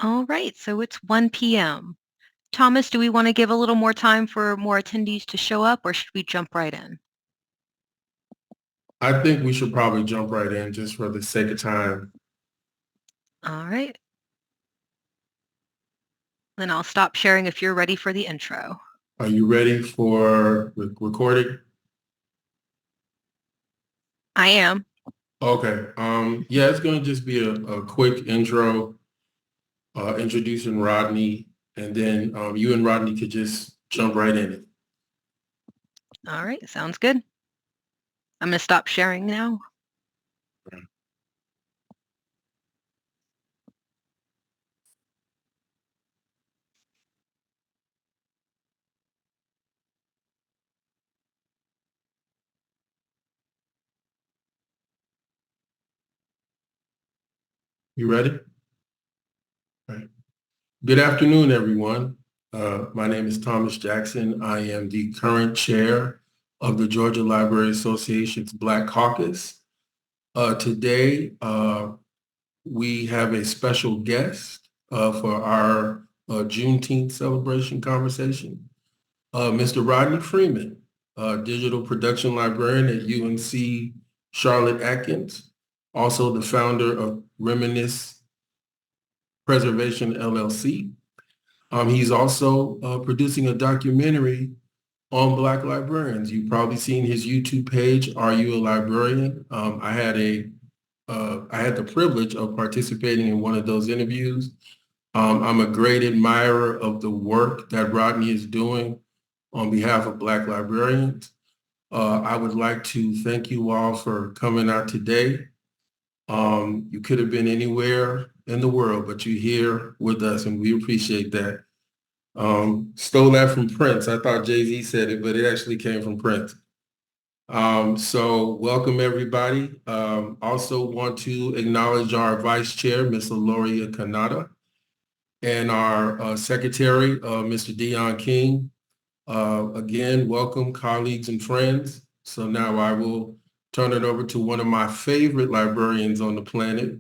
All right, so it's 1 p.m. Thomas, do we want to give a little more time for more attendees to show up, or should we jump right in? I think we should probably jump right in just for the sake of time. All right, then I'll stop sharing if you're ready for the intro. Are you ready for recording? I am. Okay. Yeah, it's going to just be a quick intro, introducing Rodney, and then you and Rodney could just jump right in it. All right, sounds good. I'm going to stop sharing now. You ready? All right. Good afternoon, everyone. My name is Thomas Jackson. I am the current chair of the Georgia Library Association's Black Caucus. Today, we have a special guest for our Juneteenth celebration conversation, Mr. Rodney Freeman, digital production librarian at UNC Charlotte Atkins, also the founder of Reminisce Preservation LLC. He's also producing a documentary on Black librarians. You've probably seen his YouTube page, Are You a Librarian? I had the privilege of participating in one of those interviews. I'm a great admirer of the work that Rodney is doing on behalf of Black librarians. I would like to thank you all for coming out today. You could have been anywhere in the world, but you're here with us, and we appreciate that. Stole that from Prince. I thought Jay-Z said it, but it actually came from Prince. So welcome everybody. Also want to acknowledge our Vice Chair, Ms. Loria Kanata, and our Secretary, Mr. Dion King. Again, welcome colleagues and friends. So now I will turn it over to one of my favorite librarians on the planet,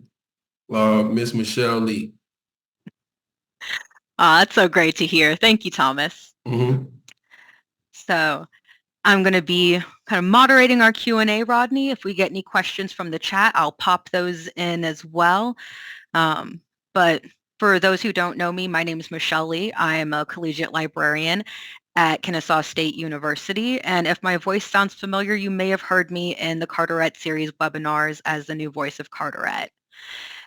Miss Michelle Lee. That's so great to hear. Thank you, Thomas. Mhm. So I'm going to be kind of moderating our Q&A, Rodney. If we get any questions from the chat, I'll pop those in as well. But for those who don't know me, my name is Michelle Lee. I am a collegiate librarian at Kennesaw State University. And if my voice sounds familiar, you may have heard me in the Carteret series webinars as the new voice of Carteret.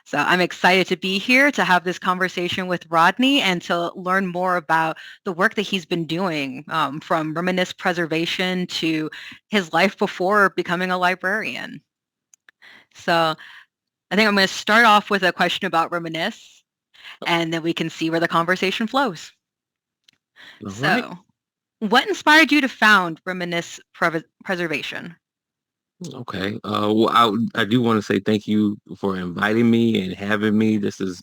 So I'm excited to be here to have this conversation with Rodney and to learn more about the work that he's been doing, from Reminisce Preservation to his life before becoming a librarian. So I think I'm going to start off with a question about Reminisce, and then we can see where the conversation flows. All right. So what inspired you to found Reminisce Preservation? Okay. Well, I do want to say thank you for inviting me and having me. This is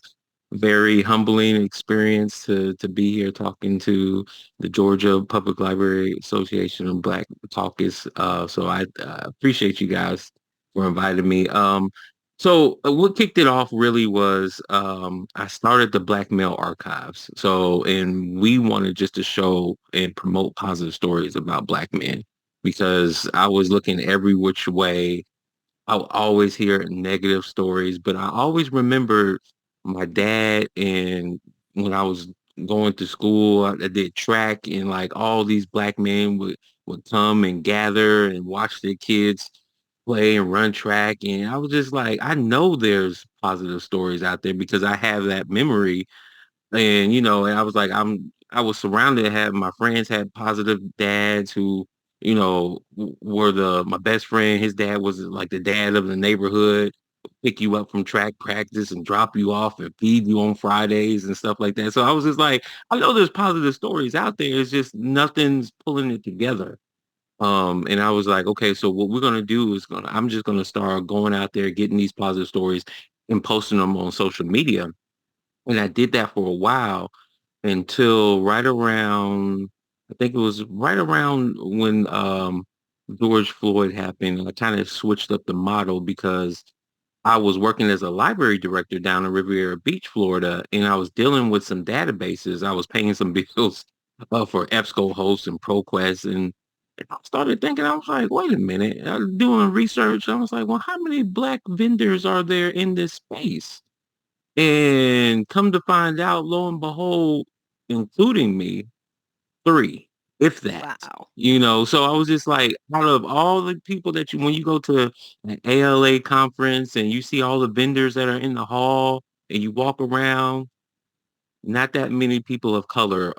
very humbling experience to be here talking to the Georgia Public Library Association and Black Caucus. So I appreciate you guys for inviting me. So what kicked it off really was I started the Black Male Archives. And we wanted just to show and promote positive stories about Black men because I was looking every which way. I would always hear negative stories, but I always remember my dad, and when I was going to school, I did track, and like all these Black men would come and gather and watch their kids play and run track. And I was just like, I know there's positive stories out there because I have that memory. And I was like, I was surrounded, had my friends had positive dads who, were my best friend. His dad was like the dad of the neighborhood, pick you up from track practice and drop you off and feed you on Fridays and stuff like that. So I was just like, I know there's positive stories out there. It's just nothing's pulling it together. And I was like, okay, so what we're gonna do is I'm just gonna start going out there, getting these positive stories and posting them on social media. And I did that for a while until right around, I think it was right around when George Floyd happened. I kind of switched up the model because I was working as a library director down in Riviera Beach, Florida, and I was dealing with some databases. I was paying some bills for EBSCO and ProQuest, and I started thinking, I was like, wait a minute, I was doing research. I was like, well, how many Black vendors are there in this space? And come to find out, lo and behold, including me, three, if that. Wow. So I was just like, out of all the people that when you go to an ALA conference and you see all the vendors that are in the hall and you walk around, not that many people of color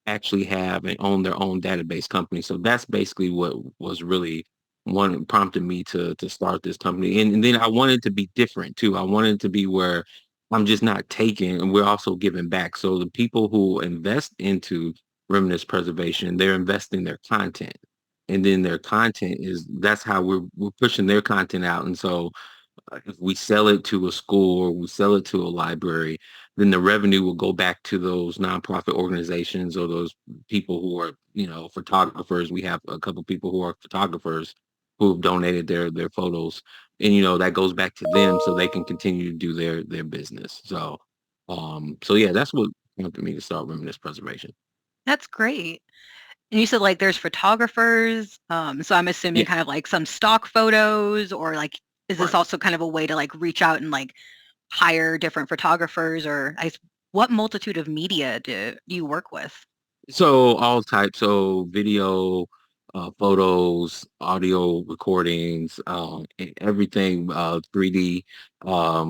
actually have and own their own database company. So that's basically what was really one prompted me to start this company. And then I wanted to be different too. I wanted to be where I'm just not taking and we're also giving back. So the people who invest into Reminisce Preservation, they're investing their content. And then their content that's how we're pushing their content out. And so if we sell it to a school or we sell it to a library, then the revenue will go back to those nonprofit organizations or those people who are, photographers. We have a couple people who are photographers who have donated their photos, and that goes back to them so they can continue to do their business. So yeah, that's what prompted me to start Reminisce Preservation. That's great. And you said like there's photographers. So I'm assuming Yeah, kind of like some stock photos or like is this right. also kind of a way to like reach out and like hire different photographers or what multitude of media do you work with? So all types, so video, photos, audio recordings, everything, 3D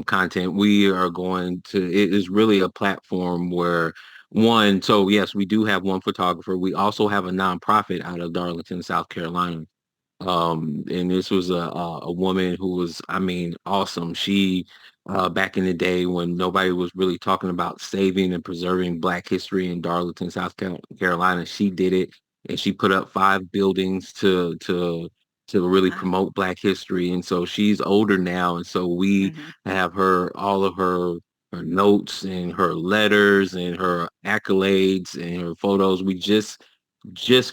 content. We are going to, it is really a platform where so yes, we do have one photographer. We also have a nonprofit out of Darlington, South Carolina, and this was a woman who was, I mean, awesome. She back in the day when nobody was really talking about saving and preserving Black history in Darlington, Carolina, she did it, and she put up 5 buildings to really Wow. promote Black history. And so she's older now, and so we Hmm. have all of her notes and her letters and her accolades and her photos. We just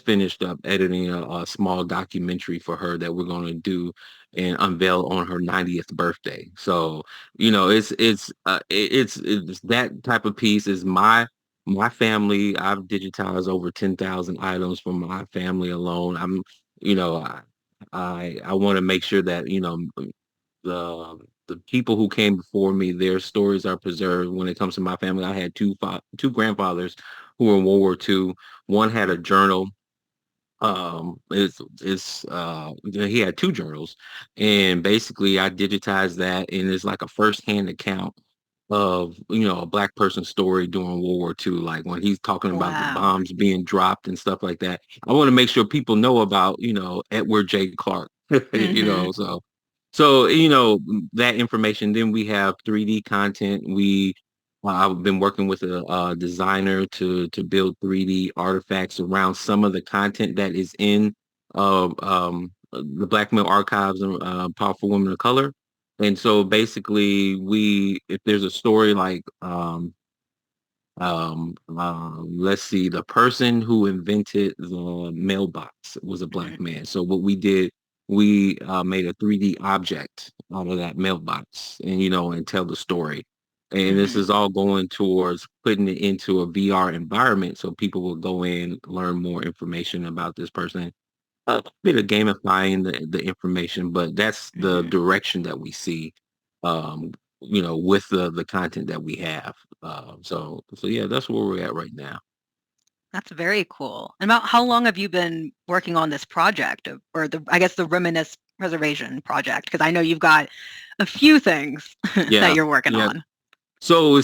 finished up editing a small documentary for her that we're going to do and unveil on her 90th birthday. So, it's that type of piece is my family. I've digitized over 10,000 items from my family alone. You know, I I want to make sure that, the the people who came before me, their stories are preserved. When it comes to my family, I had two grandfathers who were in World War II. One had a journal. He had 2 journals, and basically I digitized that, and it's like a firsthand account of a Black person's story during World War II, like when he's talking about the Wow. bombs being dropped and stuff like that. I want to make sure people know about Edward J. Clark, Hmm. so that information. Then we have 3D content. I've been working with a designer to build 3D artifacts around some of the content that is in the Black Male Archives and Powerful Women of Color. And so basically, if there's a story like let's see, the person who invented the mailbox was a Hmm. Black man. So what we did, we made a 3D object out of that mailbox, and tell the story. And this Hmm. is all going towards putting it into a VR environment so people will go in, learn more information about this person. A bit of gamifying the information, but that's the Hmm. direction that we see, um, with the content that we have. So yeah, that's where we're at right now. That's very cool. And about how long have you been working on this project or I guess the Reminisce Preservation project? Because I know you've got a few things that Yeah, you're working yeah. on. So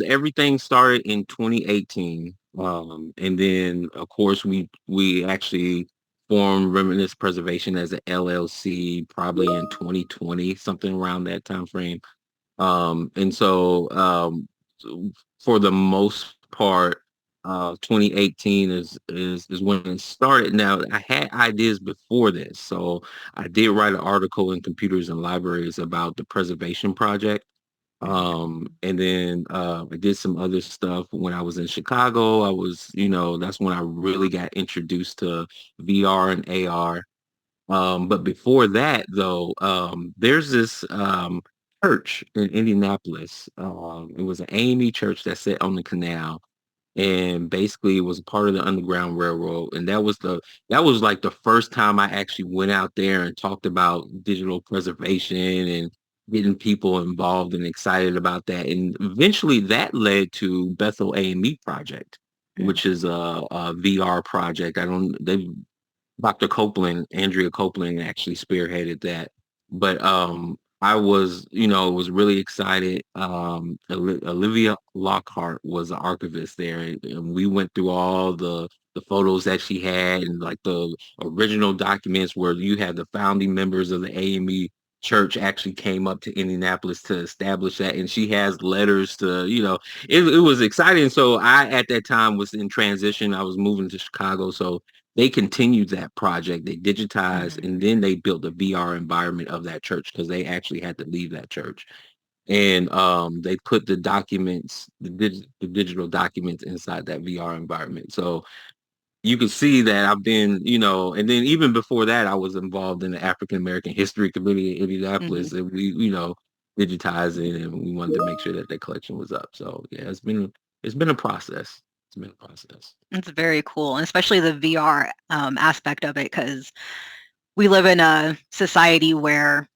everything started in 2018. And then of course we actually formed Reminisce Preservation as an LLC probably in 2020, something around that time frame. And so for the most part, 2018 is when it started. Now I had ideas before this, so I did write an article in Computers and Libraries about the preservation project. Hmm. And then I did some other stuff when I was in Chicago. That's when I really got introduced to VR and AR. But before that, though, there's this. church in Indianapolis. It was an AME church that sat on the canal, and basically it was a part of the Underground Railroad. And that was like the first time I actually went out there and talked about digital preservation and getting people involved and excited about that. And eventually that led to Bethel AME Project, which is a VR project. I don't they Dr. Copeland, Andrea Copeland actually spearheaded that. But I was, was really excited. Olivia Lockhart was the archivist there, and we went through all the photos that she had and like the original documents where you had the founding members of the AME church actually came up to Indianapolis to establish that, and she has letters to, it was exciting. So I at that time was in transition. I was moving to Chicago, so they continued that project. They digitized, Mhm. and then they built a VR environment of that church because they actually had to leave that church. And they put the documents, the digital documents inside that VR environment. So you can see that I've been, and then even before that, I was involved in the African American History Committee in Mhm. Indianapolis, and we, digitizing, and we wanted to make sure that the collection was up. So yeah, it's been a process. It's been a process. It's very cool, and especially the VR aspect of it, because we live in a society where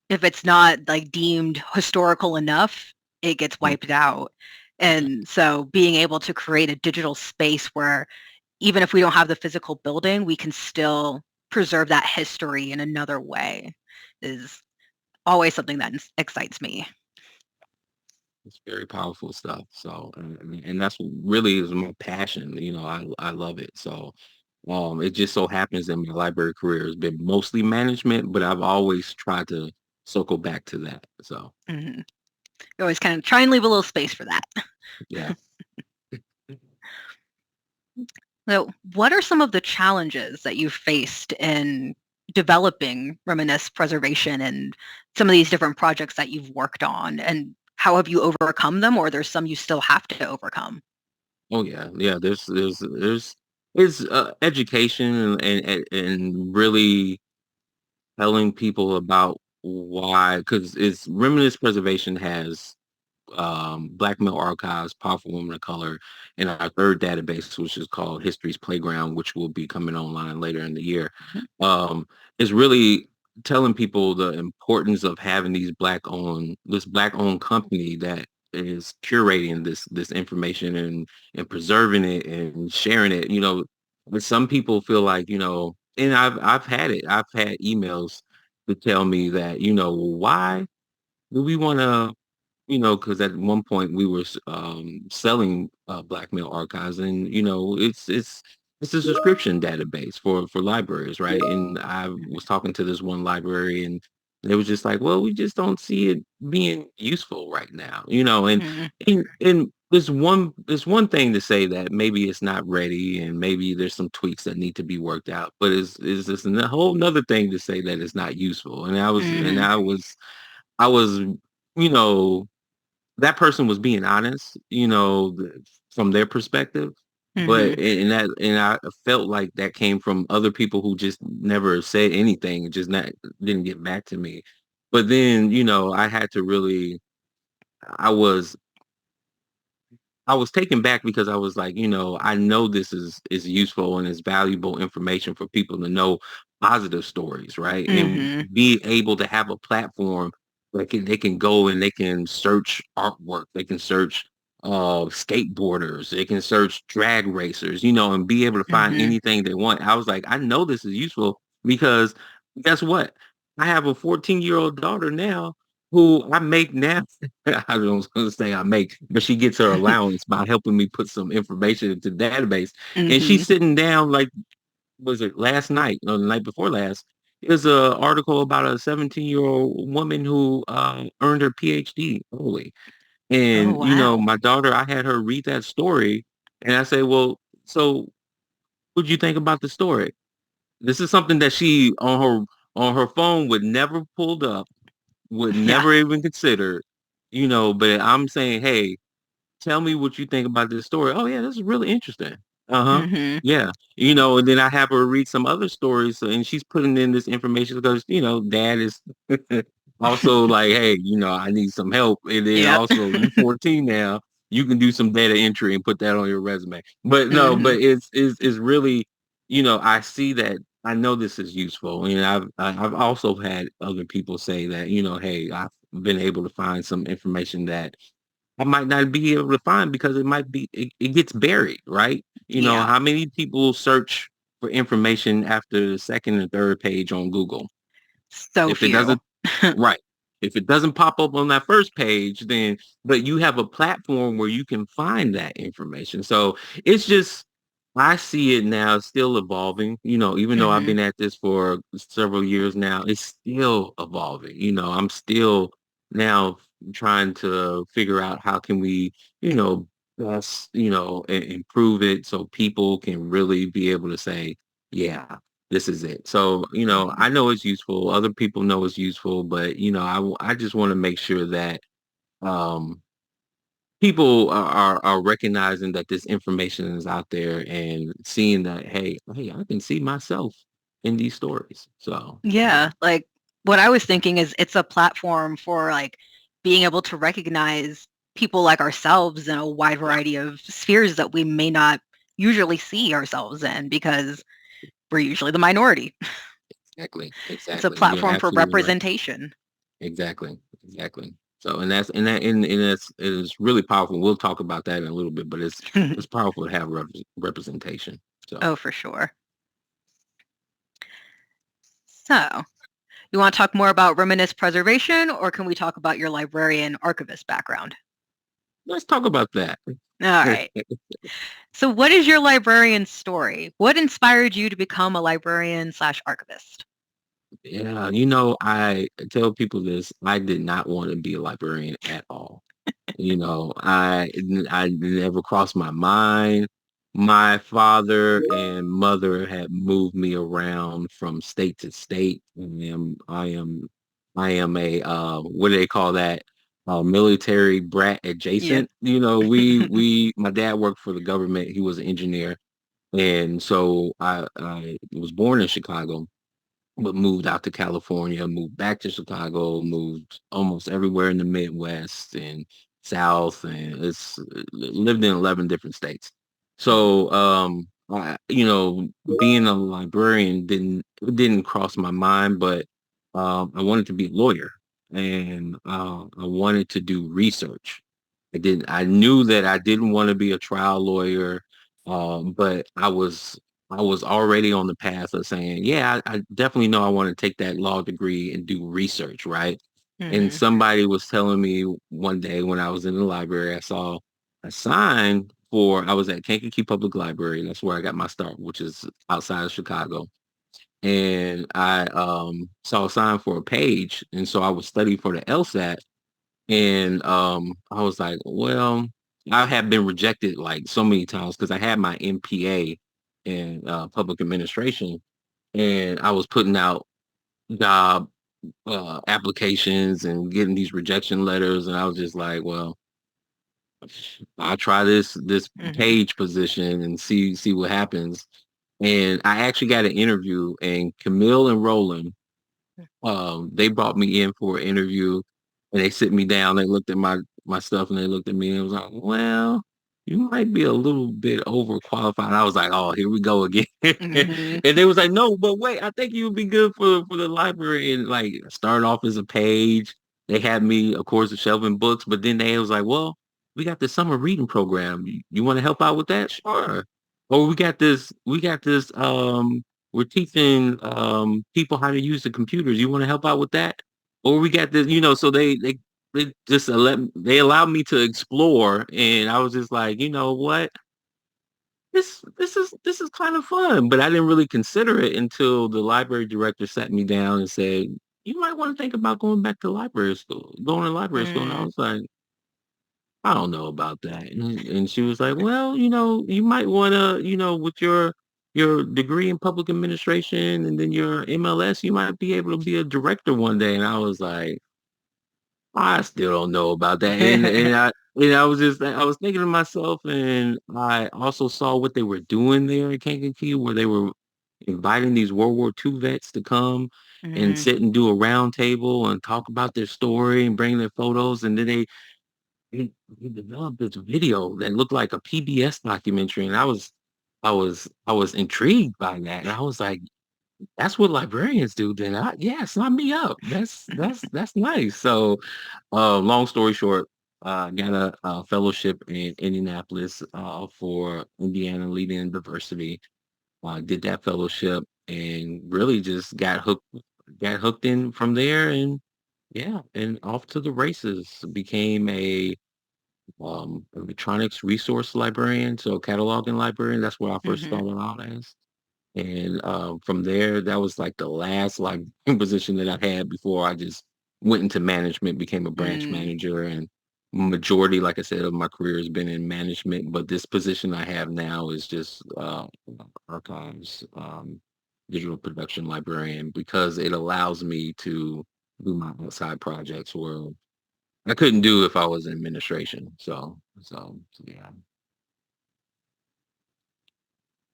if it's not like deemed historical enough, it gets Mm, wiped out. yeah. And so being able to create a digital space where even if we don't have the physical building, we can still preserve that history in another way is always something that excites me. It's very powerful stuff. So, and that's what really is my passion. I love it. So, it just so happens that my library career has been mostly management, but I've always tried to circle back to that. So, Mhm. You always kind of try and leave a little space for that. yeah. So, what are some of the challenges that you've faced in developing Reminisce Preservation and some of these different projects that you've worked on? And how have you overcome them, or there's some you still have to overcome? Oh yeah, yeah. There's it's education and really telling people about why, because it's Reminisce Preservation has Black Male Archives, Powerful Women of Color, and our third database, which is called History's Playground, which will be coming online later in the year, Mhm. um, is really telling people the importance of having this black owned company that is curating this information and preserving it and sharing it. But some people feel like, and I've had it. I've had emails to tell me that, why do we want to, because at one point we were selling Black Male Archives, and it's a subscription database for libraries, right? And I was talking to this one library, and they was just like, well, we just don't see it being useful right now, Mhm. and there's one thing to say that maybe it's not ready, and maybe there's some tweaks that need to be worked out, but is this a whole another thing to say that it's not useful, and Mhm. I was, you know, that person was being honest, from their perspective. But Mhm. and I felt like that came from other people who just never said anything, just not didn't get back to me. But then, I had to really I was I was taken back because I was like, I know this is useful and is valuable information for people to know positive stories, right? And Mhm. be able to have a platform where they can go and they can search artwork, they can search skateboarders, they can search drag racers, and be able to find Mhm. anything they want. I was like, I know this is useful because guess what? I have a 14-year-old daughter now who I make now. I don't want to say I make, but she gets her allowance by helping me put some information into the database. And she's Mhm. sitting down like, was it last night or the night before last? There's a article about a 17-year-old woman who earned her PhD early. Oh, And, wow. my daughter, I had her read that story and I say, well, so what'd you think about the story? This is something that she on her phone would never pulled up, would Yeah. never even consider, but I'm saying, hey, tell me what you think about this story. Oh yeah, this is really interesting. Uh-huh. Mhm. Yeah. And then I have her read some other stories, and she's putting in this information because, dad is Also, like, hey, I need some help. And then Yep. also, you 14 now, you can do some data entry and put that on your resume. But no, Hmm. but it's really, I see that. I know this is useful, and I've also had other people say that, hey, I've been able to find some information that I might not be able to find because it gets buried, right? Yeah. How many people search for information after the second and third page on Google? So If it few. doesn't, right. If it doesn't pop up on that first page, then, but you have a platform where you can find that information. So it's just, I see it now still evolving, even though I've Hmm. been at this for several years now, it's still evolving. I'm still now trying to figure out how can we, you know, best, improve it so people can really be able to say, yeah, this is it. So, Hmm. I know it's useful. Other people know it's useful, but I just want to make sure that um, people are recognizing that this information is out there and seeing that, hey, I can see myself in these stories. So, yeah, Yeah, like what I was thinking is it's a platform for like being able to recognize people like ourselves in a wide yeah, variety of spheres that we may not usually see ourselves in because we're usually the minority. exactly, It's a exactly. You're platform for absolutely right. representation. Exactly, exactly. So, and it's really powerful. We'll talk about that in a little bit, but it's powerful to have representation. So. Oh, for sure. So, you want to talk more about Reminisce Preservation, or can we talk about your librarian archivist background? Let's talk about that. All right. So, what is your librarian story? What inspired you to become a librarian slash archivist? Yeah, I tell people this. I did not want to be a librarian at all. I never crossed my mind. My father and mother had moved me around from state to state. I am a what do they call that? Military brat Yeah. adjacent. My dad worked for the government. He was an engineer, and so I was born in Chicago but moved out to California, moved back to Chicago, moved almost everywhere in the Midwest and South, and it's lived in 11 different states. Mhm. So, being a librarian didn't cross my mind, but I wanted to be a lawyer, and I wanted to do research. I knew that I didn't want to be a trial lawyer, but I was already on the path of saying, yeah, I definitely know I want to take that law degree and do research, right? And Mhm. somebody was telling me one day when I was in the library, I saw a sign I was at Kankakee Public Library. That's where I got my start, which is outside of Chicago. And I saw a sign for a page. And so I was studying for the LSAT. And I was like, well, I have been rejected like so many times because I had my MPA in public administration, and I was putting out job applications and getting these rejection letters, and I was just like, well, I'll try this Mhm. page position and see what happens. And I actually got an interview, and Camille and Roland they brought me in for an interview and they sit me down. They looked at my stuff and they looked at me and was like, well, you might be a little bit overqualified. I was like, oh, here we go again. Mhm. And they was like, no, but wait, I think you would be good for the library. And like start off as a page. They had me, of course, shelving books, but then they was like, well, we got the summer reading program. You want to help out with that? Sure. Or we got this we're teaching people how to use the computers. You want to help out with that? Or we got this, so they just they allowed me to explore, and I was just like, you know what? This is kind of fun, but I didn't really consider it until the library director sat me down and said, you might want to think about going to library school. And I Mm. was like, I don't know about that. And she was like, well, you might want to, with your degree in public administration and then your MLS, you might be able to be a director one day. And I was like, I still don't know about that. I was thinking to myself, and I also saw what they were doing there in Kankakee, where they were inviting these World War II vets to come and Mm, sit and do a round table and talk about their story and bring their photos. And then they developed this video that looked like a PBS documentary. And I was intrigued by that. And I was like, that's what librarians do. Then yeah, sign me up. That's nice. So long story short, got a fellowship in Indianapolis for Indiana Leading Diversity. Did that fellowship and really just got hooked in from there, and yeah, and off to the races. Became a electronics resource librarian, so cataloging librarian. That's what I first mhm, started out as. And from there, that was like the last like position that I had before I just went into management, became a branch mm. manager, and majority, like I said, of my career has been in management. But this position I have now is just archives, digital production librarian, because it allows me to do my outside projects where I couldn't do if I was in administration. So yeah.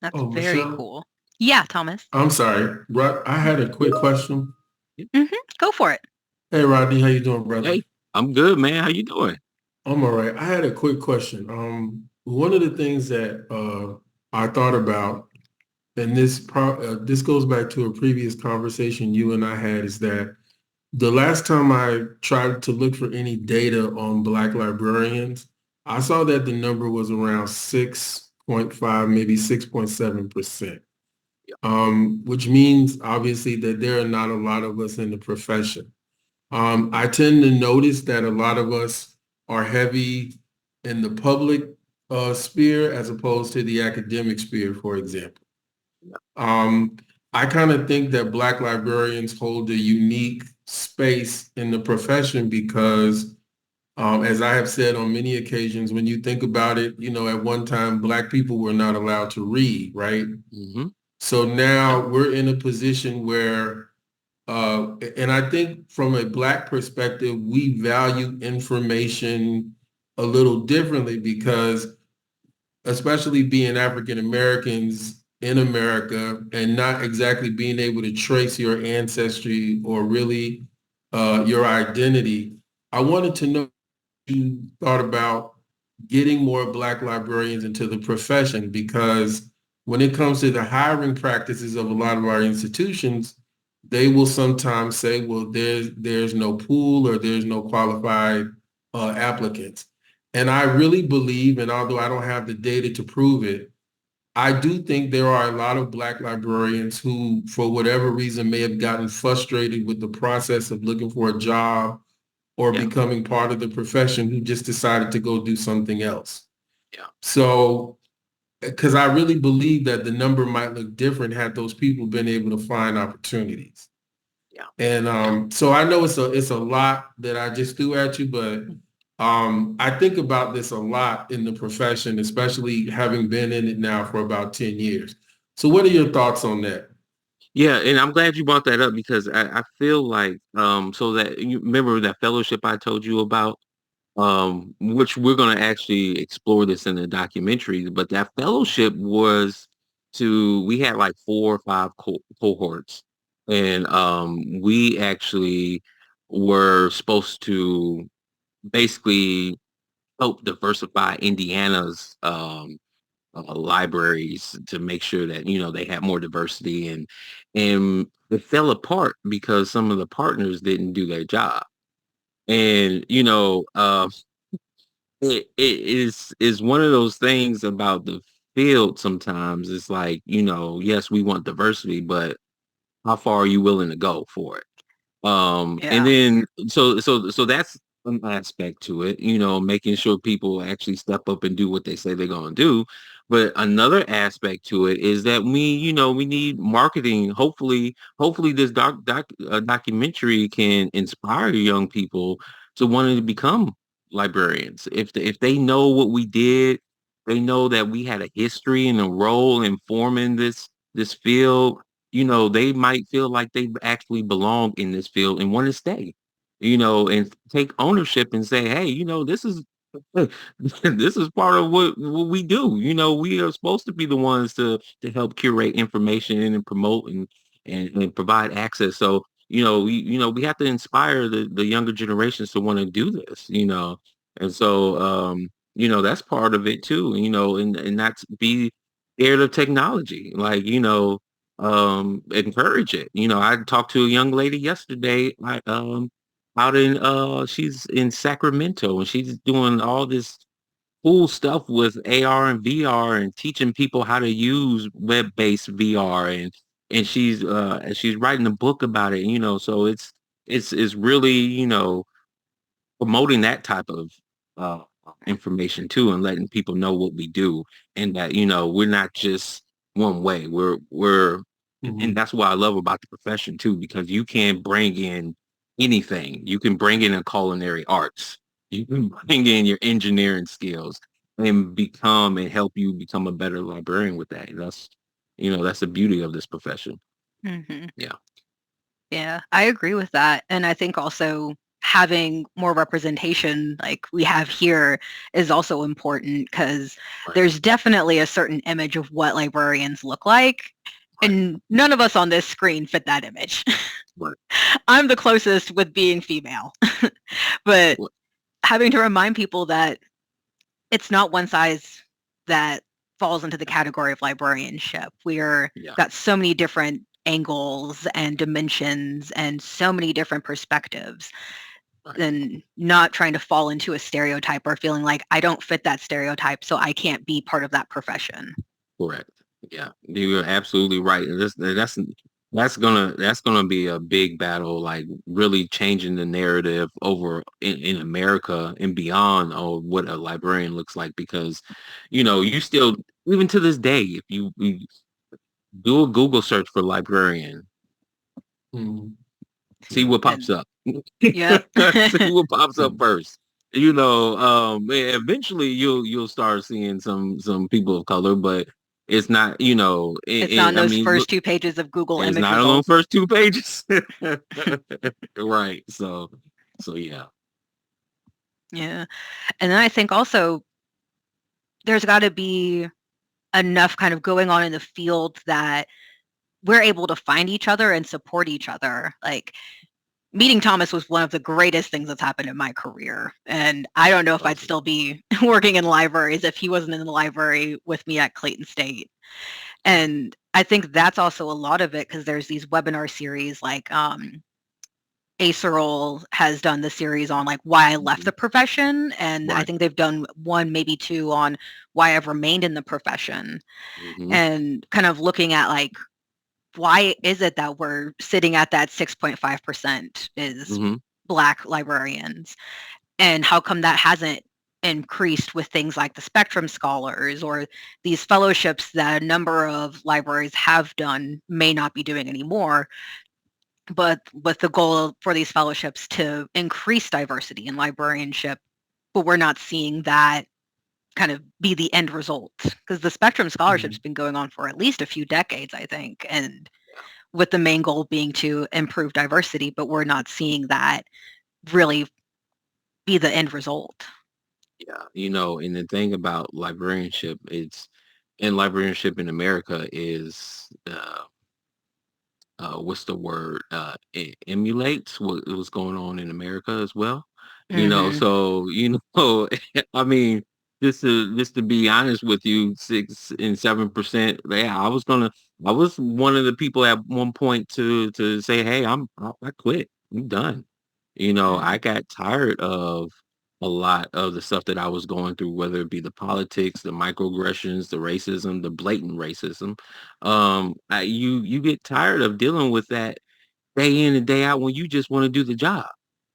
That's Oh, very Michelle, cool. Yeah, Thomas. I'm sorry. I had a quick question. Mhm, go for it. Hey, Rodney, how you doing, brother? Hey, I'm good, man. How you doing? I'm all right. I had a quick question. One of the things that I thought about, and this goes back to a previous conversation you and I had, is that the last time I tried to look for any data on Black librarians, I saw that the number was around 6.5, maybe 6.7%. Which means obviously that there are not a lot of us in the profession. I tend to notice that a lot of us are heavy in the public sphere as opposed to the academic sphere, for example. Um, I kind of think that Black librarians hold a unique space in the profession because, as I have said on many occasions, when you think about it, at one time, Black people were not allowed to read, right? Hmm. So Yep. now we're in a position where and I think from a Black perspective, we value information a little differently because, especially being African Americans in America and not exactly being able to trace your ancestry or really your identity, I wanted to know if you thought about getting more Black librarians into the profession because when it comes to the hiring practices of a lot of our institutions, they will sometimes say, well, there's no pool or there's no qualified applicants. And I really believe, and although I don't have the data to prove it, I do think there are a lot of Black librarians who, for whatever reason, may have gotten frustrated with the process of looking for a job or Yeah. becoming part of the profession who just decided to go do something else. Yeah. So, because I really believe that the number might look different had those people been able to find opportunities. Yeah. And Yeah. so I know it's a lot that I just threw at you, but I think about this a lot in the profession, especially having been in it now for about 10 years. So what are your thoughts on that? Yeah, and I'm glad you brought that up because I feel like so that you remember that fellowship I told you about, which we're gonna actually explore this in the documentary, but that fellowship was we had like 4 or 5 cohorts, and we actually were supposed to basically help diversify Indiana's libraries to make sure that they had more diversity, and it fell apart because some of the partners didn't do their job. And it is one of those things about the field. Sometimes it's like, yes, we want diversity, but how far are you willing to go for it? And Yeah. then so that's an aspect to it, making sure people actually step up and do what they say they're gonna do. But another aspect to it is that we need marketing. Hopefully this documentary can inspire young people to want to become librarians. If they know what we did, they know that we had a history and a role in forming this field. They might feel like they actually belong in this field and want to stay, and take ownership and say, hey, this is This is part of what we do. We are supposed to be the ones to help curate information and promote and provide access. So, we have to inspire the younger generations to want to do this. And so that's part of it too, and not to be scared of technology. Like, encourage it. I talked to a young lady yesterday, out in she's in Sacramento, and she's doing all this cool stuff with AR and VR and teaching people how to use web-based VR, and she's writing a book about it, so it's really, promoting that type of uh information too, and letting people know what we do, and that we're not just one way. We're and Mhm. that's what I love about the profession too, because you can bring in anything. You can bring in a culinary arts. You can bring in your engineering skills and become and help you become a better librarian with that. That's the beauty of this profession. Hmm. Yeah. Yeah, I agree with that. And I think also having more representation like we have here is also important because Right. there's definitely a certain image of what librarians look like. Right. And none of us on this screen fit that image. Right. I'm the closest with being female. But Right. having to remind people that it's not one size that falls into the category of librarianship. We're Yeah. got so many different angles and dimensions and so many different perspectives, Right. and not trying to fall into a stereotype or feeling like I don't fit that stereotype, so I can't be part of that profession. Correct. Yeah, you're absolutely right. And that's gonna be a big battle, like really changing the narrative over in America and beyond of what a librarian looks like. Because, you still, even to this day, if you do a Google search for librarian, Mhm. see Yeah. what pops And up. yep. See what pops up Mhm. first. Eventually you'll start seeing some people of color, but it's not, It's not in I those mean, look, first two pages of Google it's image not on the results. first two pages. Right. So yeah. Yeah. And then I think also there's got to be enough kind of going on in the field that we're able to find each other and support each other. Like meeting Thomas was one of the greatest things that's happened in my career. And I don't know if I'd Awesome. still be working in libraries if he wasn't in the library with me at Clayton State. And I think that's also a lot of it because there's these webinar series like Acerol has done the series on like why I left Mhm. the profession. And I Right. think they've done one, maybe two on why I've remained in the profession, Hmm. and kind of looking at like why is it that we're sitting at that 6.5% is Hmm. Black librarians? And how come that hasn't increased with things like the Spectrum Scholars or these fellowships that a number of libraries have done, may not be doing anymore, but with the goal for these fellowships to increase diversity in librarianship, but we're not seeing that kind of be the end result because the Spectrum Scholarship's Mhm. been going on for at least a few decades, I think, and with the main goal being to improve diversity, but we're not seeing that really be the end result. Yeah. And the thing about librarianship, librarianship in America is what's the word? It emulates what's going on in America as well. Hmm. So I mean, just to be honest with you, 6 and 7%. Yeah, I was one of the people at one point to say, hey, I quit. I'm done. I Hmm. got tired of a lot of the stuff that I was going through, whether it be the politics, the microaggressions, the racism, the blatant racism. You get tired of dealing with that day in and day out when you just want to do the job.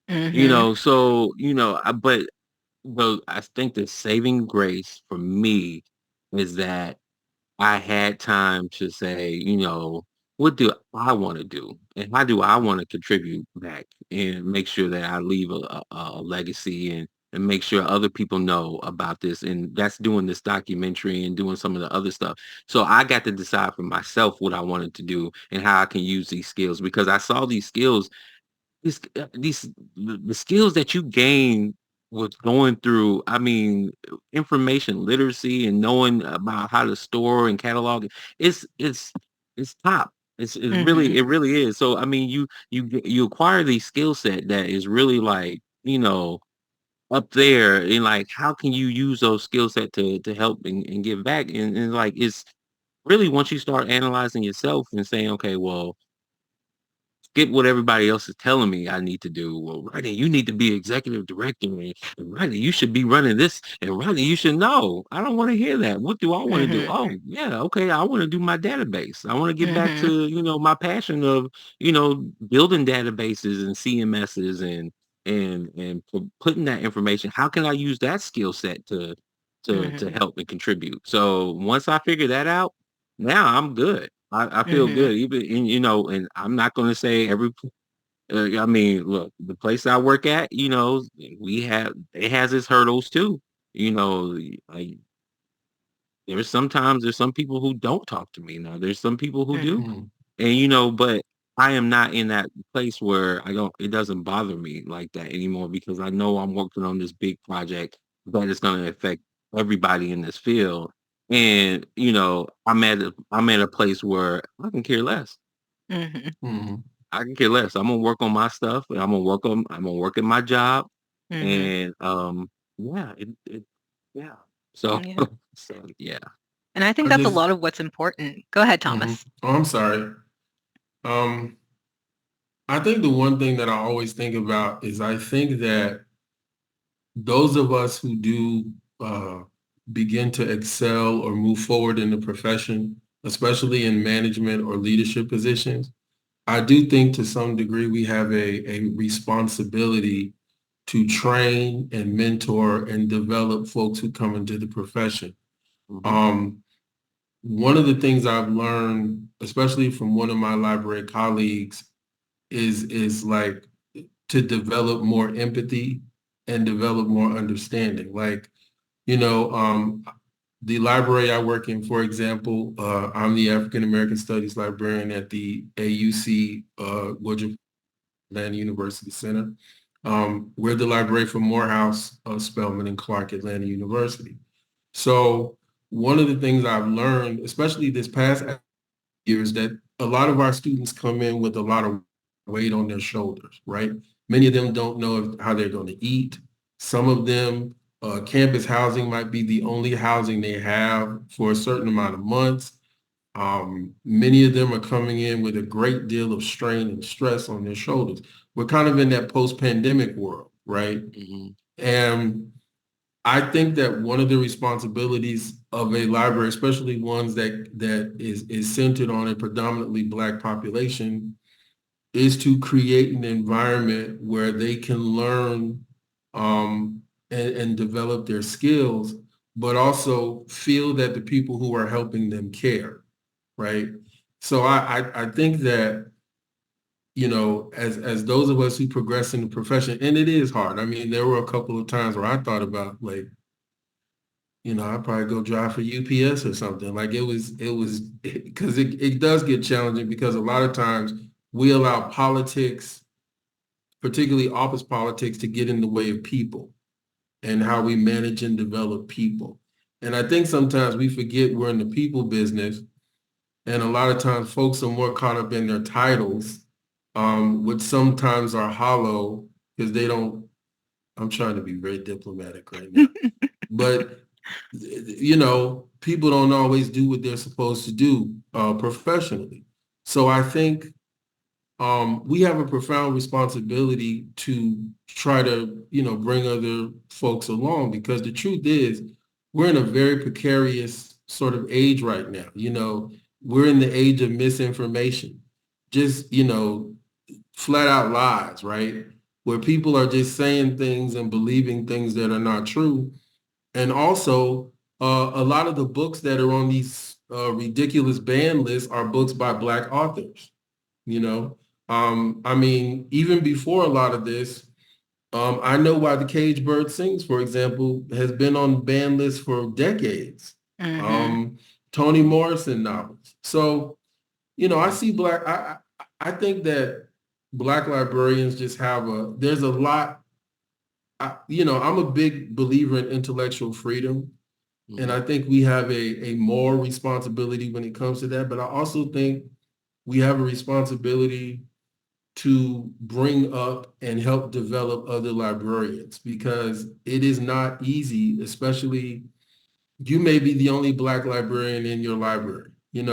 Hmm. So but I think the saving grace for me is that I had time to say, what do I want to do? And how do I want to contribute back and make sure that I leave a legacy, and make sure other people know about this. And that's doing this documentary and doing some of the other stuff. So I got to decide for myself what I wanted to do and how I can use these skills, because I saw these skills, the skills that you gain was going through, I mean, information literacy and knowing about how to store and catalog, it's it's it's top. Mhm. It really is. So I mean, you acquire these skill set that is really like, up there, and like how can you use those skill set to help and give back, and like it's really once you start analyzing yourself and saying, okay, well, get what everybody else is telling me I need to do. Well, Rodney, you need to be executive director, and Rodney, you should be running this, and Rodney, you should know. I don't want to hear that. What do I want to do? Mhm. Oh, yeah, okay, I want to do my database. I want to get back Mhm. to, my passion of, building databases and CMSs and putting that information. How can I use that skill set to Mhm. help and contribute? So once I figure that out, now I'm good. I feel Mhm. good, even in, and I'm not going to say I mean, look, the place I work at, it has its hurdles too. Like there's some people who don't talk to me now. There's some people who do, Mhm. Mhm. and but I am not in that place where it doesn't bother me like that anymore because I know I'm working on this big project that is going to affect everybody in this field. And, I'm at a place where I can care less. Mhm. Mhm. I can care less. I'm gonna work on my stuff and I'm gonna work at my job. Mhm. And yeah, it yeah. So Yeah. so yeah. And I think I that's a just, lot of what's important. Go ahead, mhm. Thomas. Oh, I'm sorry. Um, I think the one thing that I always think about is I think that those of us who do begin to excel or move forward in the profession, especially in management or leadership positions, I do think to some degree we have a responsibility to train and mentor and develop folks who come into the profession. Hmm. Um, One of the things I've learned, especially from one of my library colleagues, is like to develop more empathy and develop more understanding. Like, you know, the library I work in, for example, I'm the African American Studies librarian at the AUC Woodruff Atlanta University Center. We're the library for Morehouse, Spelman, and Clark Atlanta University. So one of the things I've learned, especially this past year, is that a lot of our students come in with a lot of weight on their shoulders, right? Many of them don't know how they're going to eat. Some of them, campus housing might be the only housing they have for a certain amount of months. Many of them are coming in with a great deal of strain and stress on their shoulders. We're kind of in that post-pandemic world, right? Hmm. And I think that one of the responsibilities of a library, especially ones that is centered on a predominantly Black population, is to create an environment where they can learn and develop their skills, but also feel that the people who are helping them care, right? So I think that, as those of us who progress in the profession, and it is hard. I mean, there were a couple of times where I thought about like, I'd probably go drive for UPS or something. Like it was because it does get challenging because a lot of times we allow politics, particularly office politics, to get in the way of people and how we manage and develop people. And I think sometimes we forget we're in the people business. And a lot of times folks are more caught up in their titles, which sometimes are hollow because they don't, I'm trying to be very diplomatic right now. But people don't always do what they're supposed to do professionally. So I think we have a profound responsibility to try to, bring other folks along because the truth is we're in a very precarious sort of age right now. We're in the age of misinformation, just, flat out lies, right? Where people are just saying things and believing things that are not true. And also, a lot of the books that are on these ridiculous ban lists are books by Black authors. You know, I mean, even before a lot of this, I know why the Cage Bird Sings, for example, has been on ban lists for decades. Mhm. Um, Toni Morrison novels. So, I see Black. I think that Black librarians just have there's a lot. I'm a big believer in intellectual freedom. And Mhm. I think we have a moral responsibility when it comes to that. But I also think we have a responsibility to bring up and help develop other librarians, because it is not easy, especially you may be the only Black librarian in your library, Yeah.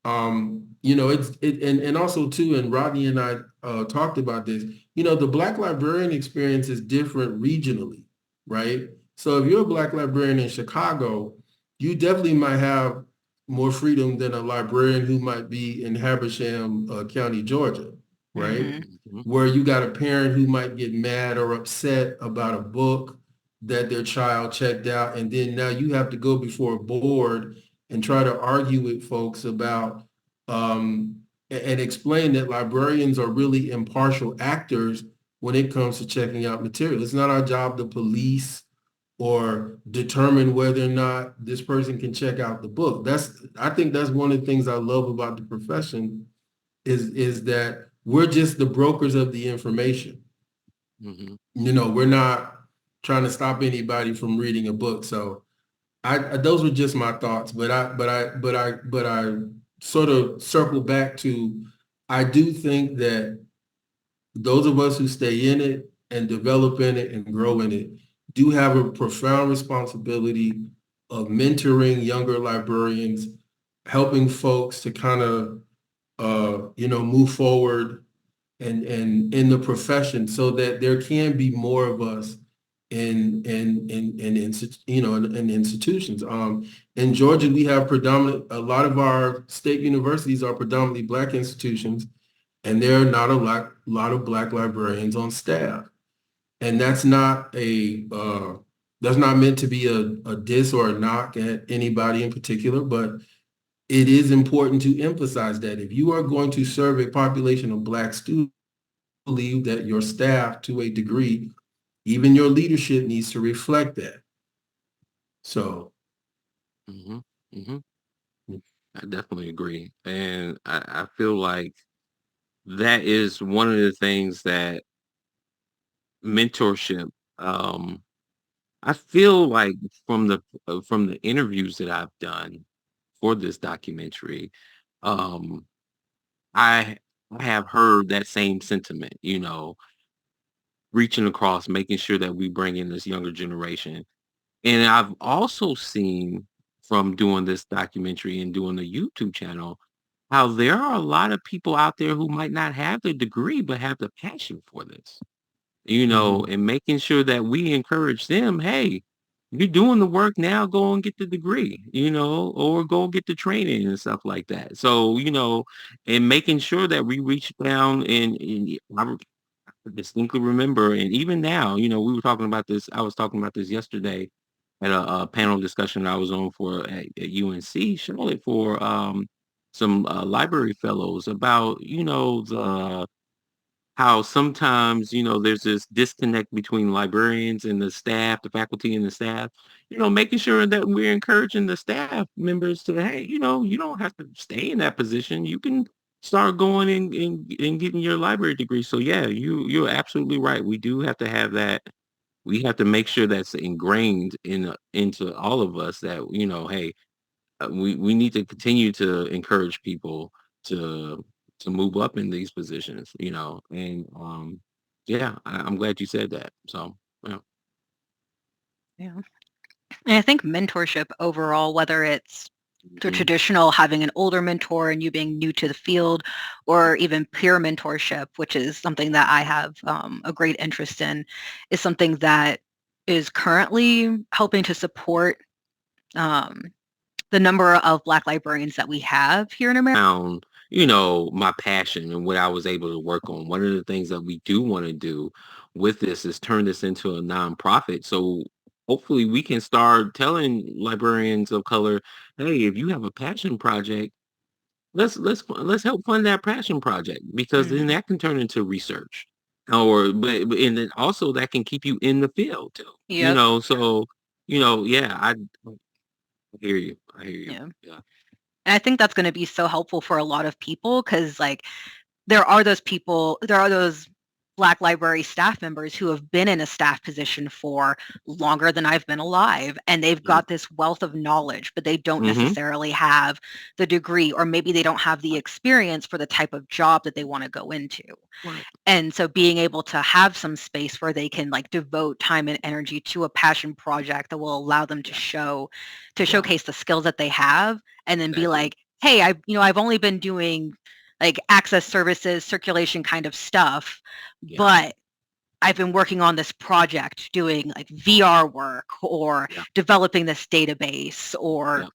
and also too, and Rodney and I talked about this, the Black librarian experience is different regionally, right? So if you're a Black librarian in Chicago, you definitely might have more freedom than a librarian who might be in Habersham County, Georgia, right? Hmm. Mhm. Where you got a parent who might get mad or upset about a book that their child checked out, and then now you have to go before a board and try to argue with folks about and explain that librarians are really impartial actors when it comes to checking out material. It's not our job to police or determine whether or not this person can check out the book. I think that's one of the things I love about the profession is that we're just the brokers of the information. Mhm. We're not trying to stop anybody from reading a book. So those were just my thoughts, but I sort of circle back to, I do think that those of us who stay in it and develop in it and grow in it do have a profound responsibility of mentoring younger librarians, helping folks to kind of move forward and in the profession, so that there can be more of us in institutions. In Georgia, we have a lot of our state universities are predominantly Black institutions, and there are not a lot of Black librarians on staff. And that's not meant to be a diss or a knock at anybody in particular, but it is important to emphasize that if you are going to serve a population of Black students, believe that your staff, to a degree, even your leadership, needs to reflect that. So, Mhm. Mhm. I definitely agree. And I feel like that is one of the things that mentorship, um, I feel like from the interviews that I've done for this documentary, um, I I have heard that same sentiment, reaching across, making sure that we bring in this younger generation. And I've also seen from doing this documentary and doing the YouTube channel how there are a lot of people out there who might not have the degree but have the passion for this, mhm, and making sure that we encourage them, hey, you're doing the work now, go and get the degree, or go get the training and stuff like that. So, and making sure that we reach down and I distinctly remember, and even now, we were talking about this. I was talking about this yesterday at a panel discussion I was on for at UNC Charlotte for some library fellows about, the how sometimes, there's this disconnect between librarians and the staff, the faculty and the staff, making sure that we're encouraging the staff members to, hey, you don't have to stay in that position. You can start going and getting your library degree. So yeah, you're absolutely right. We do have to have that. We have to make sure that's ingrained into all of us that, hey, we need to continue to encourage people to to move up in these positions, and yeah, I'm glad you said that. So yeah. Yeah. And I think mentorship overall, whether it's the Mhm. traditional having an older mentor and you being new to the field, or even peer mentorship, which is something that I have a great interest in, is something that is currently helping to support um, the number of Black librarians that we have here in America. Found, my passion and what I was able to work on. One of the things that we do want to do with this is turn this into a nonprofit. So hopefully we can start telling librarians of color, hey, if you have a passion project, let's help fund that passion project, because then Hmm. that can turn into research, or and then also that can keep you in the field too. Yep. So yeah, I hear you. I hear you. Yeah. Yeah. And I think that's going to be so helpful for a lot of people because, like, there are those people, there are those Black library staff members who have been in a staff position for longer than I've been alive, and they've got this wealth of knowledge, but they don't Mm-hmm. necessarily have the degree, or maybe they don't have the experience for the type of job that they want to go into. Right. And so being able to have some space where they can like devote time and energy to a passion project that will allow them to showcase the skills that they have, and then be Exactly. like, hey, I've only been doing like access services, circulation kind of stuff, Yeah. but I've been working on this project doing like VR work or Yeah. developing this database or Yeah.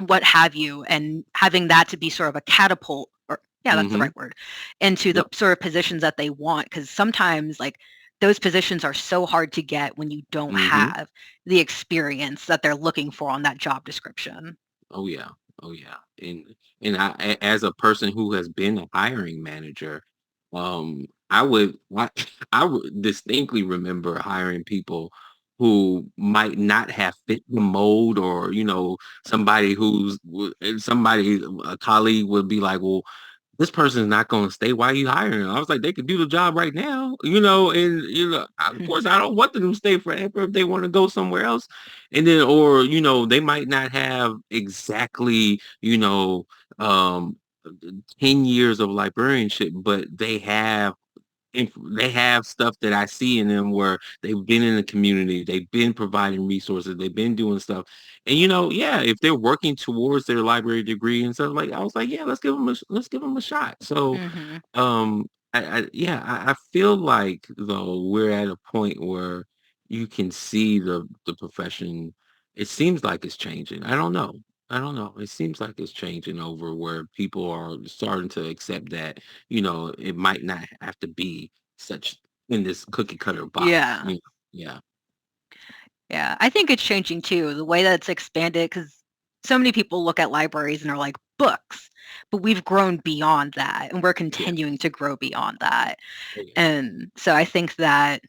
what have you, and having that to be sort of a catapult, or yeah, that's the Mm-hmm. right word, into the Yep. sort of positions that they want. Because sometimes like those positions are so hard to get when you don't Mm-hmm. have the experience that they're looking for on that job description. Oh yeah. Oh yeah. As a person who has been a hiring manager, I would distinctly remember hiring people who might not have fit the mold, or somebody a colleague would be like, well, this person's not going to stay. Why are you hiring them? I was like, they could do the job right now, and of course I don't want them to stay forever if they want to go somewhere else. And then, or, they might not have exactly, um, 10 years of librarianship, but they have stuff that I see in them where they've been in the community, they've been providing resources, they've been doing stuff. And yeah, if they're working towards their library degree and stuff, like I was like, yeah, let's give them a shot. So Hmm. um I feel like though we're at a point where you can see the profession. It seems like it's changing. I don't know. I don't know. It seems like it's changing over where people are starting to accept that, it might not have to be such in this cookie cutter box. Yeah. Yeah. Yeah, I think it's changing too, the way that it's expanded, because so many people look at libraries and are like, books, but we've grown beyond that, and we're Yeah. continuing to grow beyond that. Oh, yeah. And so I think that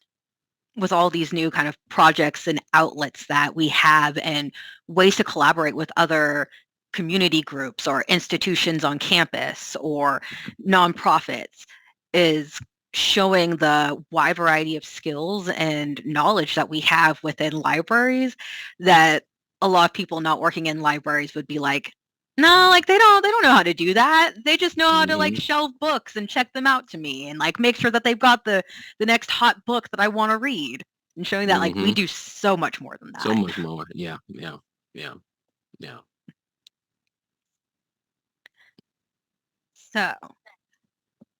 with all these new kind of projects and outlets that we have, and ways to collaborate with other community groups or institutions on campus or nonprofits, is showing the wide variety of skills and knowledge that we have within libraries, that a lot of people not working in libraries would be like, no, like they don't know how to do that. They just know how to like Hmm. shelve books and check them out to me and like make sure that they've got the next hot book that I want to read, and showing that like we Hmm. do so much more than So that. much more. Yeah. Yeah. Yeah. Yeah. So,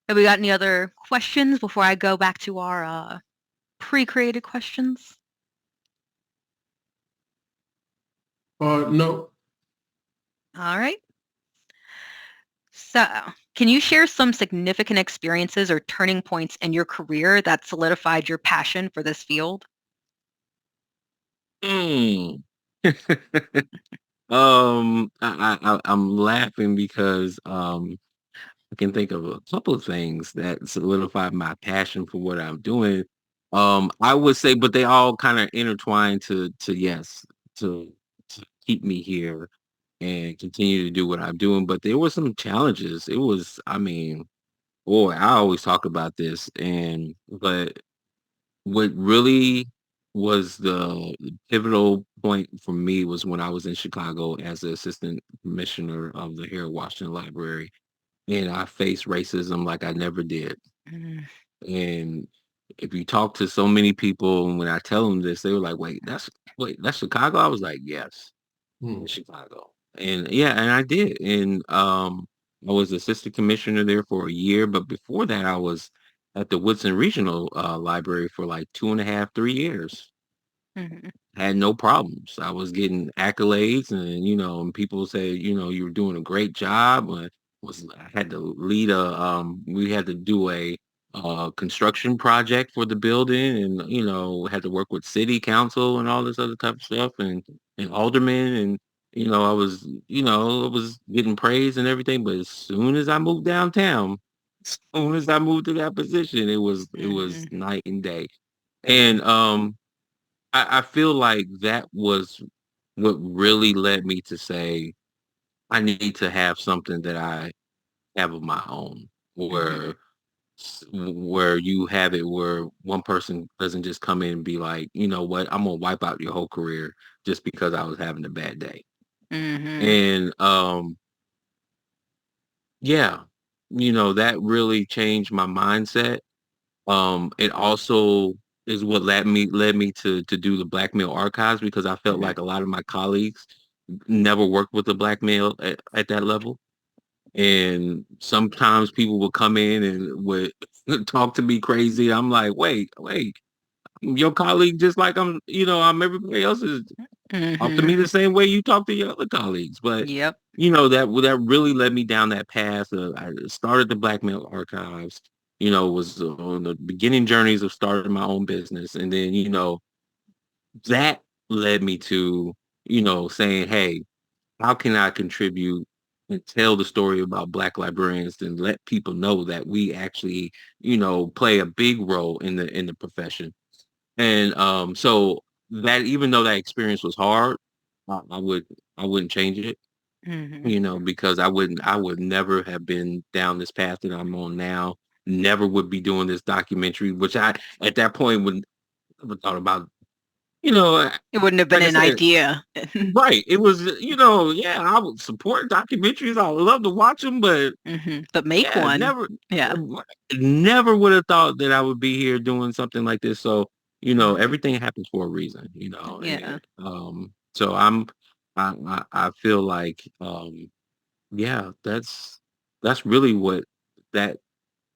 have we got any other questions before I go back to our pre-created questions? No. All right. So, can you share some significant experiences or turning points in your career that solidified your passion for this field? Mm. I'm laughing because I can think of a couple of things that solidified my passion for what I'm doing. I would say, but they all kind of intertwine to yes, to to keep me here and continue to do what I'm doing. But there were some challenges. It was, I mean, boy, I always talk about this, but what really was the pivotal point for me was when I was in Chicago as the assistant commissioner of the Harold Washington Library, and I faced racism like I never did. Mm, And if you talk to so many people, and when I tell them this, they were like, that's Chicago?" I was like, "Yes, in Hmm. Chicago." And yeah, and I did. And I was assistant commissioner there for a year, but before that, I was at the Woodson Regional Library for like 2.5, 3 years. mhm, Had no problems. I was getting accolades, and and people say, you were doing a great job. I had to lead we had to do a construction project for the building, and had to work with city council and all this other type of stuff, and aldermen, and I was getting praise and everything. But as soon as I moved downtown, as soon as I moved to that position, it was mhm, night and day. And I feel like that was what really led me to say, I need to have something that I have of my own, where mhm, where you have it where one person doesn't just come in and be like, you know what, I'm gonna wipe out your whole career just because I was having a bad day. Mm-hmm. And yeah, that really changed my mindset. It also is what led me to do the Black male archives, because I felt Mm-hmm. like a lot of my colleagues never worked with the Black male at that level. And sometimes people would come in and would talk to me crazy. I'm like, wait, I'm your colleague just like I'm everybody else's. Talk to Mm-hmm. me the same way you talk to your other colleagues. But Yep. that really led me down that path. I started the Black Male Archives. Was on the beginning journeys of starting my own business, and then that led me to saying, hey, how can I contribute and tell the story about Black librarians and let people know that we actually play a big role in the profession. And so that, even though that experience was hard, I would I wouldn't change it, Mm-hmm. because I would never have been down this path that I'm on now. Never would be doing this documentary, which I at that point would never thought about. You know, uh, It wouldn't have been like I an said, idea. right? It was, yeah, I would support documentaries. I would love to watch them, but Mm-hmm. But make yeah, one. never, Yeah. never would have thought that I would be here doing something like this. So, Mm-hmm. everything happens for a reason, Yeah. and so I feel like, yeah, that's really what that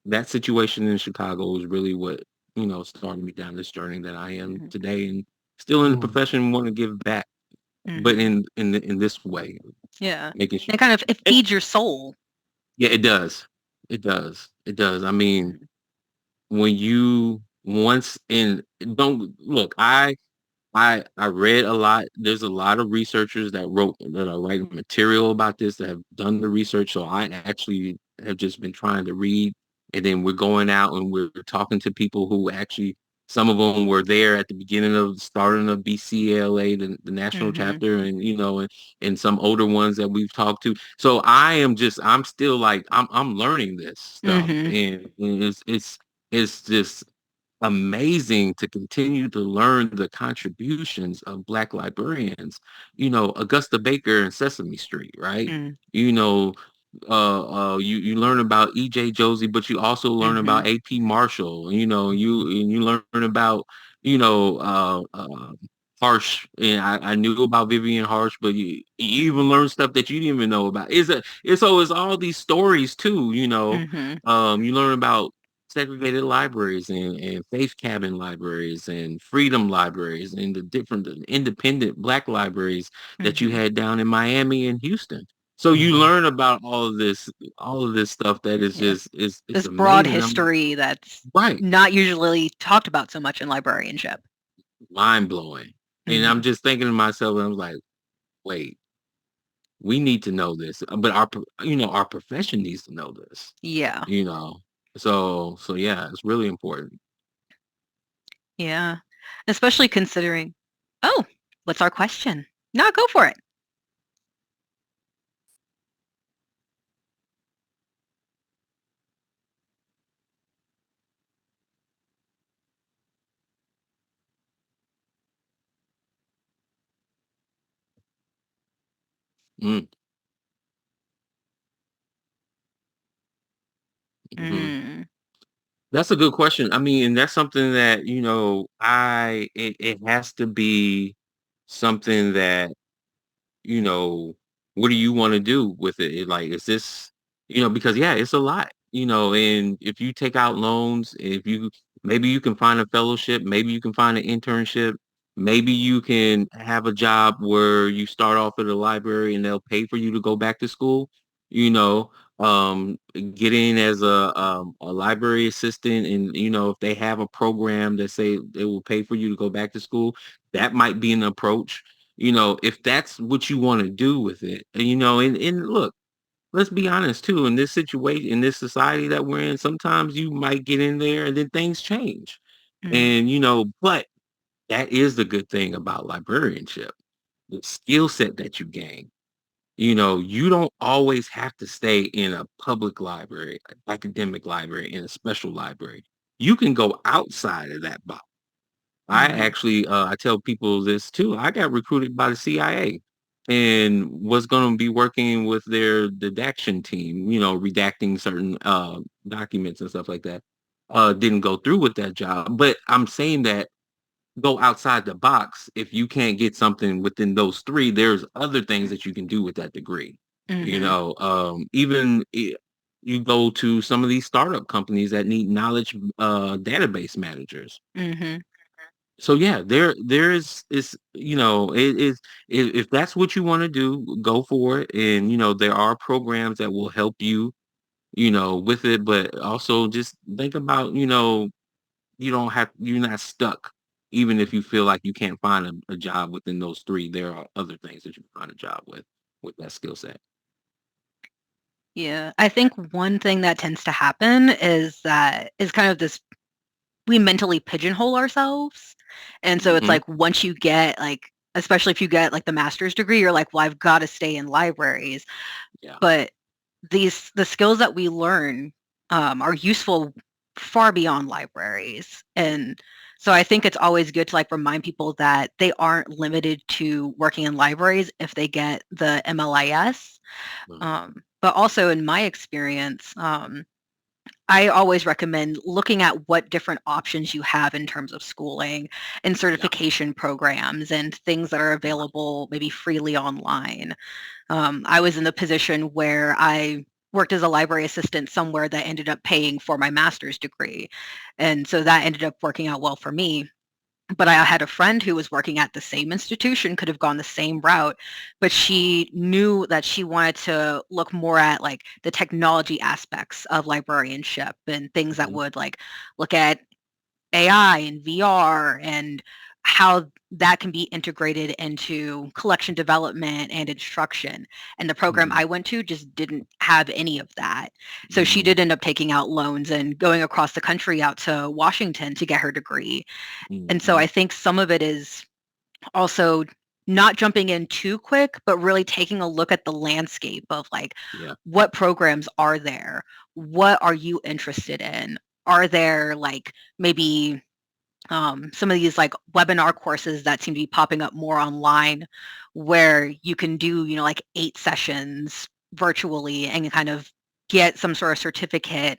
that situation in Chicago is really what started me down this journey that I am Mm-hmm. today, and still in the Mm. profession, want to give back, but Mm-hmm. in this way, Yeah. making sure. And kind of it feeds your soul. Yeah, it does. It does. It does. I mean, Mm-hmm. when you once in don't look, I read a lot. There's a lot of researchers that are writing material about this, that have done the research. So I actually have just been trying to read, and then we're going out and we're talking to people who actually, some of them were there at the beginning of starting of BCLA, the national Mm-hmm. chapter, and some older ones that we've talked to. So I'm still like I'm learning this stuff, Mm-hmm. and it's just amazing to continue to learn the contributions of Black librarians. Augusta Baker and Sesame Street, right? You know, you learn about E.J. Josie, but you also learn Mm-hmm. about A.P. Marshall. You learn about you know Harsh, and I knew about Vivian Harsh, but you even learn stuff that you didn't even know about. It's all these stories too. Mm-hmm. You learn about segregated libraries and faith cabin libraries and freedom libraries and the different independent Black libraries that you Mm-hmm. had down in Miami and Houston. So you Mhm. learn about all of this stuff that is Yeah. just is it's This broad amazing. I'm history that's right, not usually talked about so much in librarianship. mind blowing. And I'm Mm-hmm. just thinking to myself, and I was like, wait, we need to know this, but our profession needs to know this. Yeah. You know, so yeah, it's really important. Yeah. Especially considering, oh, what's our question? No, go for it. Mm, mhm. Mm. That's a good question. I mean, and that's something that, it has to be something that, you know, what do you want to do with it? Like, is this, because yeah, it's a lot, and if you take out loans, maybe you can find a fellowship, maybe you can find an internship, maybe you can have a job where you start off at a library and they'll pay for you to go back to school, you know, get in as a library assistant, and, if they have a program that say they will pay for you to go back to school, that might be an approach, if that's what you want to do with it. And look, let's be honest too, in this situation, in this society that we're in, sometimes you might get in there and then things change. Mm. And, but that is the good thing about librarianship, the skill set that you gain. You don't always have to stay in a public library, academic library, in a special library. You can go outside of that box. I Mm-hmm. actually, I tell people this too. I got recruited by the CIA and was going to be working with their redaction team, redacting certain documents and stuff like that. Didn't go through with that job, but I'm saying that go outside the box. If you can't get something within those three, there's other things that you can do with that degree. Mm-hmm. Even you go to some of these startup companies that need knowledge database managers. Mm-hmm. So yeah, there is it is if that's what you want to do, go for it. And there are programs that will help you, with it, but also just think about, you're not stuck. Even if you feel like you can't find a job within those three, there are other things that you can find a job with that skill set. Yeah, I think one thing that tends to happen is kind of this, we mentally pigeonhole ourselves. And so it's Hmm. like once you get like, especially if you get like the master's degree, you're like, well, I've got to stay in libraries. Yeah. But the skills that we learn are useful far beyond libraries. And so I think it's always good to like remind people that they aren't limited to working in libraries if they get the MLIS. Mm. But also in my experience, I always recommend looking at what different options you have in terms of schooling and Yeah. certification programs and things that are available maybe freely online. I was in the position where I worked as a library assistant somewhere that ended up paying for my master's degree. And so that ended up working out well for me. But I had a friend who was working at the same institution, could have gone the same route, but she knew that she wanted to look more at like the technology aspects of librarianship and things that Mhm. would like look at AI and VR and how that can be integrated into collection development and instruction. And the program Mhm. I went to just didn't have any of that. So she Mhm. did end up taking out loans and going across the country out to Washington to get her degree. And so Mhm. I think some of it is also not jumping in too quick, but really taking a look at the landscape of like, Yeah. what programs are there? What are you interested in? Are there like maybe some of these like webinar courses that seem to be popping up more online where you can do, like 8 sessions virtually and kind of get some sort of certificate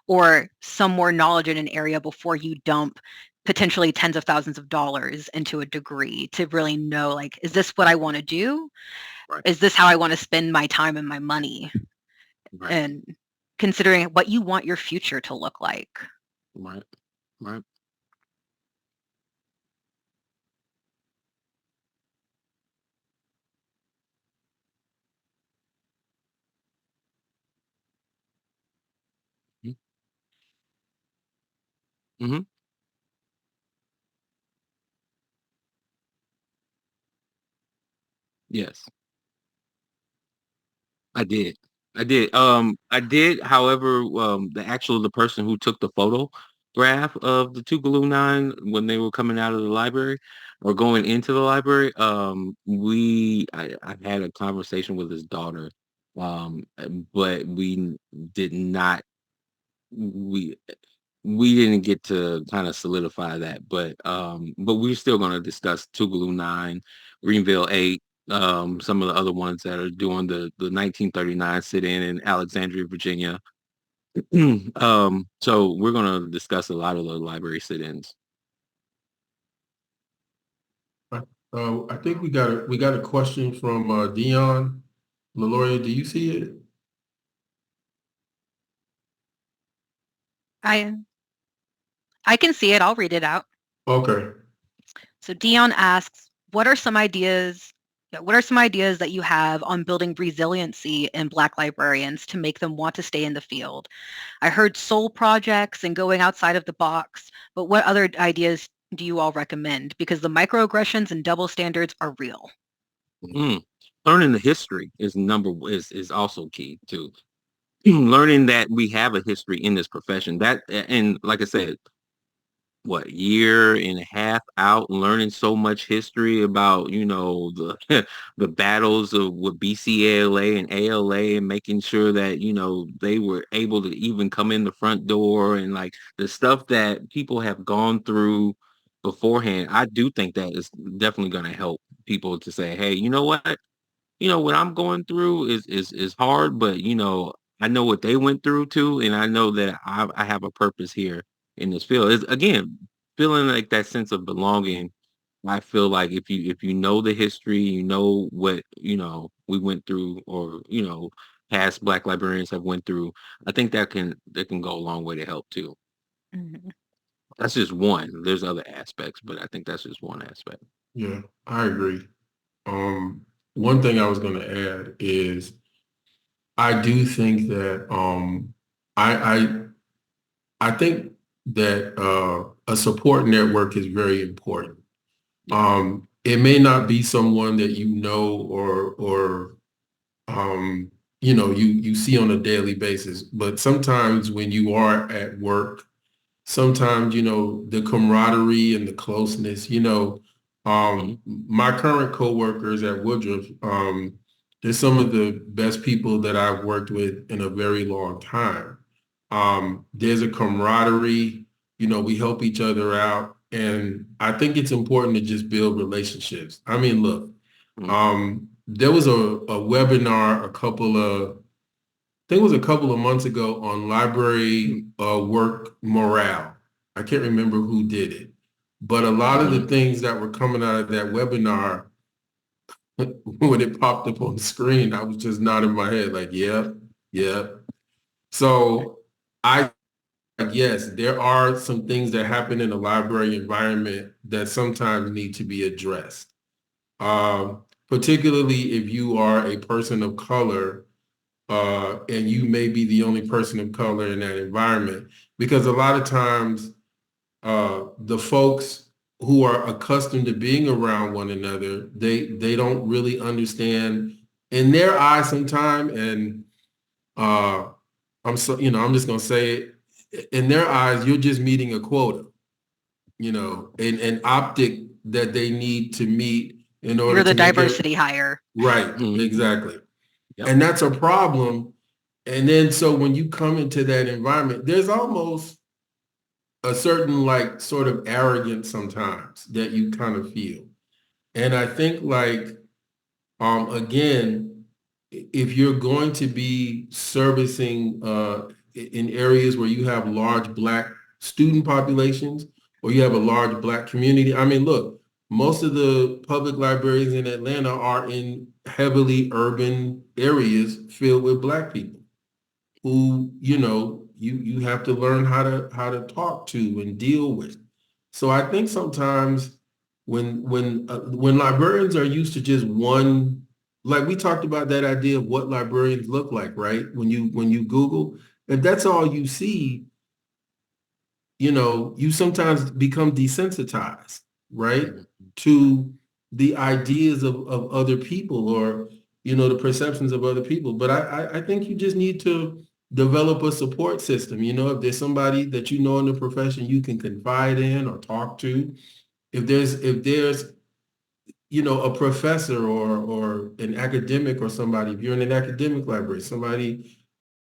or some more knowledge in an area before you dump potentially tens of thousands of dollars into a degree to really know like, is this what I want to do? Right. Is this how I want to spend my time and my money? Right. And considering what you want your future to look like. Right. Right. Mm-hmm. Yes. I did. I did. I did. However, the person who took the photograph of the Tougaloo Nine when they were coming out of the library or going into the library, I had a conversation with his daughter, but we did not. We we didn't get to kind of solidify that, but we're still going to discuss Tougaloo 9, Greenville 8, some of the other ones that are doing the 1939 sit-in in Alexandria, Virginia. So we're going to discuss a lot of the library sit-ins. I think we got a question from Dion. Meloria, do you see it? I I can see it. I'll read it out. Okay. So Dion asks, what are some ideas that you have on building resiliency in Black librarians to make them want to stay in the field? I heard soul projects and going outside of the box, but what other ideas do you all recommend? Because the microaggressions and double standards are real. Mhm. Learning the history is also key too. Learning that we have a history in this profession. That, and like I said, year and a half out learning so much history about, the the battles of with BCALA and ALA and making sure that, they were able to even come in the front door and like the stuff that people have gone through beforehand. I do think that is definitely going to help people to say, hey, you know what? What I'm going through is hard, but I know what they went through too, and I know that I have a purpose here in this field. Is again feeling like that sense of belonging. I feel like if you know the history, you know what we went through, or past Black librarians have went through. I think that can go a long way to help too. Mhm. That's just one. There's other aspects, but I think that's just one aspect. Yeah, I agree. One thing I was going to add is I do think that I I think that a support network is very important. Yeah. It may not be someone that you know or you see on a daily basis, but sometimes when you are at work, sometimes the camaraderie and the closeness, Hmm. my current coworkers at Woodruff, they're some of the best people that I've worked with in a very long time. There's a camaraderie, we help each other out, and I think it's important to just build relationships. I mean, look, there was a webinar I think it was a couple of months ago on library work morale. I can't remember who did it, but a lot of Hmm. the things that were coming out of that webinar, when it popped up on the screen, I was just nodding my head like, yep, yep. So I, yes, there are some things that happen in the library environment that sometimes need to be addressed. Particularly if you are a person of color and you may be the only person of color in that environment. Because a lot of times, the folks who are accustomed to being around one another, they don't really understand in their eyes sometimes, and uh, I'm just gonna say it. In their eyes, you're just meeting a quota, an optic that they need to meet in order You're the to make it diversity hire. right. Hmm. Exactly. Yep. And that's a problem. And then so when you come into that environment, there's almost a certain like sort of arrogance sometimes that you kind of feel. And I think like again, if you're going to be servicing in areas where you have large Black student populations or you have a large Black community, I mean, look, most of the public libraries in Atlanta are in heavily urban areas filled with Black people who you have to learn how to talk to and deal with. So I think sometimes when librarians are used to just one, like we talked about that idea of what librarians look like, right? When you Google, if that's all you see, you sometimes become desensitized, right, Mhm. to the ideas of other people or, the perceptions of other people. But I think you just need to develop a support system. If there's somebody that you know in the profession you can confide in or talk to, if there's a professor or an academic or somebody, if you're in an academic library, somebody